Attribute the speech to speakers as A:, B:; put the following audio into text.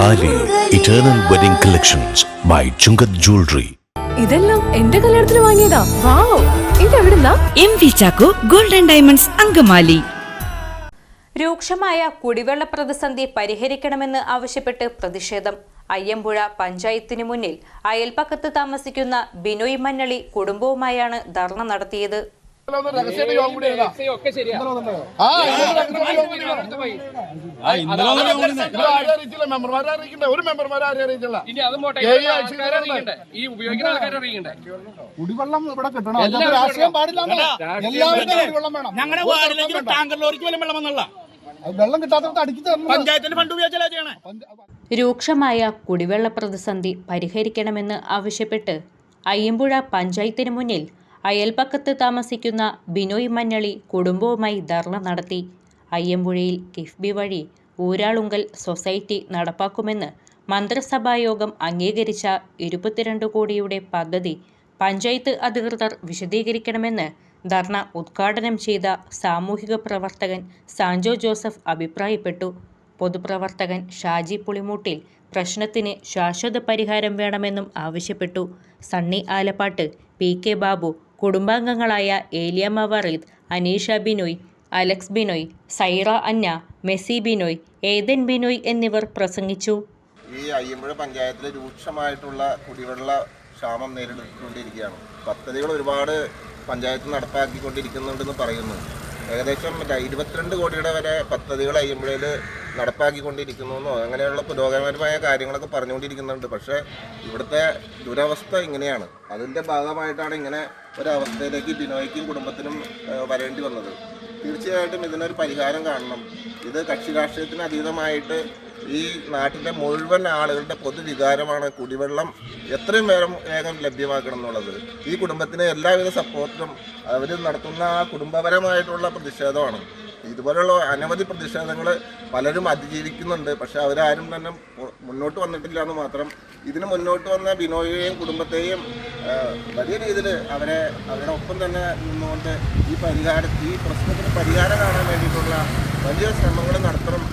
A: താലി eternal wedding collections by Chungath jewellery.
B: ഇതെല്ലാം എന്റെ കല്യാണത്തിന് വാങ്ങിയതാ. വാവ്, ഇതെവിടുന്നാ?
C: MV Chacko golden diamonds Angamaly.
D: രൂക്ഷമായ കുടിവെള്ള പ്രതിസന്ധി പരിഹരിക്കണമെന്ന് ആവശ്യപ്പെട്ട് പ്രതിഷേധം. അയ്യമ്പുഴ പഞ്ചായത്തിന് മുന്നിൽ അയൽപക്കത്ത് താമസിക്കുന്ന ബിനോയ് മന്നളി കുടുംബവുമായാണ് ധർണ നടത്തിയത്.
E: കുടിവെള്ളം ഇവിടെ കിട്ടണം. രാഷ്ട്രീയം പാടില്ല. എല്ലാവർക്കും കുടിവെള്ളം വേണം. ഞങ്ങളുടെ വാർഡിലേക്ക് ടാങ്കർ ലോറിക്ക് പോലും വെള്ളം വന്നുള്ള വെള്ളം കിട്ടാത്ത അടിച്ചു പഞ്ചായത്തിന്റെ ഫണ്ട് ഉപയോഗിച്ചാ ചെയ്യണേ.
D: രൂക്ഷമായ കുടിവെള്ള പ്രതിസന്ധി പരിഹരിക്കണമെന്ന് ആവശ്യപ്പെട്ട് അയ്യമ്പുഴ പഞ്ചായത്തിന് മുന്നിൽ അയൽപക്കത്ത് താമസിക്കുന്ന ബിനോയ് മന്നളി കുടുംബവുമായി ധർണ നടത്തി. അയ്യമ്പുഴയിൽ കിഫ്ബി വഴി ഊരാളുങ്കൽ സൊസൈറ്റി നടപ്പാക്കുമെന്ന് മന്ത്രിസഭായോഗം അംഗീകരിച്ച 22 കോടിയുടെ പദ്ധതി പഞ്ചായത്ത് അധികൃതർ വിശദീകരിക്കണമെന്ന് ധർണ ഉദ്ഘാടനം ചെയ്ത സാമൂഹിക പ്രവർത്തകൻ സാൻജോ ജോസഫ് അഭിപ്രായപ്പെട്ടു. പൊതുപ്രവർത്തകൻ ഷാജി പുളിമൂട്ടിൽ പ്രശ്നത്തിന് ശാശ്വത പരിഹാരം വേണമെന്നും ആവശ്യപ്പെട്ടു. സണ്ണി ആലപ്പാട്ട്, PK ബാബു, കുടുംബാംഗങ്ങളായ ഏലിയാമ്മ വറീദ്, അനീഷ ബിനോയ്, അലക്സ് ബിനോയ്, സൈറ അന്ന, മെസ്സി ബിനോയ്, ഏതൻ ബിനോയ് എന്നിവർ പ്രസംഗിച്ചു.
F: ഈ അയ്യമ്പുഴ പഞ്ചായത്തിൽ രൂക്ഷമായിട്ടുള്ള കുടിവെള്ള ക്ഷാമം നേരിട്ടുകൊണ്ടിരിക്കുകയാണ്. പദ്ധതികൾ ഒരുപാട് പഞ്ചായത്ത് നടപ്പാക്കിക്കൊണ്ടിരിക്കുന്നുണ്ടെന്ന് പറയുന്നു. ഏകദേശം 22 കോടിയുടെ വരെ പദ്ധതികൾ അയ്യമ്പുഴയിൽ നടപ്പാക്കിക്കൊണ്ടിരിക്കുന്നു. അങ്ങനെയുള്ള പുരോഗമനപരമായ കാര്യങ്ങളൊക്കെ പറഞ്ഞുകൊണ്ടിരിക്കുന്നുണ്ട്. പക്ഷേ ഇവിടുത്തെ ദുരവസ്ഥ ഇങ്ങനെയാണ്. അതിൻ്റെ ഭാഗമായിട്ടാണ് ഇങ്ങനെ ഒരവസ്ഥയിലേക്ക് ബിനോയ്ക്കും കുടുംബത്തിനും വരേണ്ടി വന്നത്. തീർച്ചയായിട്ടും ഇതിനൊരു പരിഹാരം കാണണം. ഇത് കക്ഷി രാഷ്ട്രീയത്തിന് അതീതമായിട്ട് ഈ നാട്ടിലെ മുഴുവൻ ആളുകളുടെ പൊതുവികാരമാണ് കുടിവെള്ളം എത്രയും വേഗം ലഭ്യമാക്കണം എന്നുള്ളത്. ഈ കുടുംബത്തിന് എല്ലാവിധ സപ്പോർട്ടും അവർ നടത്തുന്ന ആ കുടുംബപരമായിട്ടുള്ള പ്രതിഷേധമാണ്. ഇതുപോലുള്ള അനവധി പ്രതിഷേധങ്ങൾ പലരും അതിജീവിക്കുന്നുണ്ട്. പക്ഷെ അവരാരും തന്നെ മുന്നോട്ട് വന്നിട്ടില്ല എന്ന് മാത്രം. ഇതിന് മുന്നോട്ട് വന്ന ബിനോയെയും കുടുംബത്തെയും വലിയ രീതിയിൽ അവരുടെ ഒപ്പം തന്നെ നിന്നുകൊണ്ട് ഈ പ്രശ്നത്തിന് പരിഹാരം കാണാൻ വേണ്ടിയിട്ടുള്ള വലിയ ശ്രമങ്ങൾ നടത്തണം.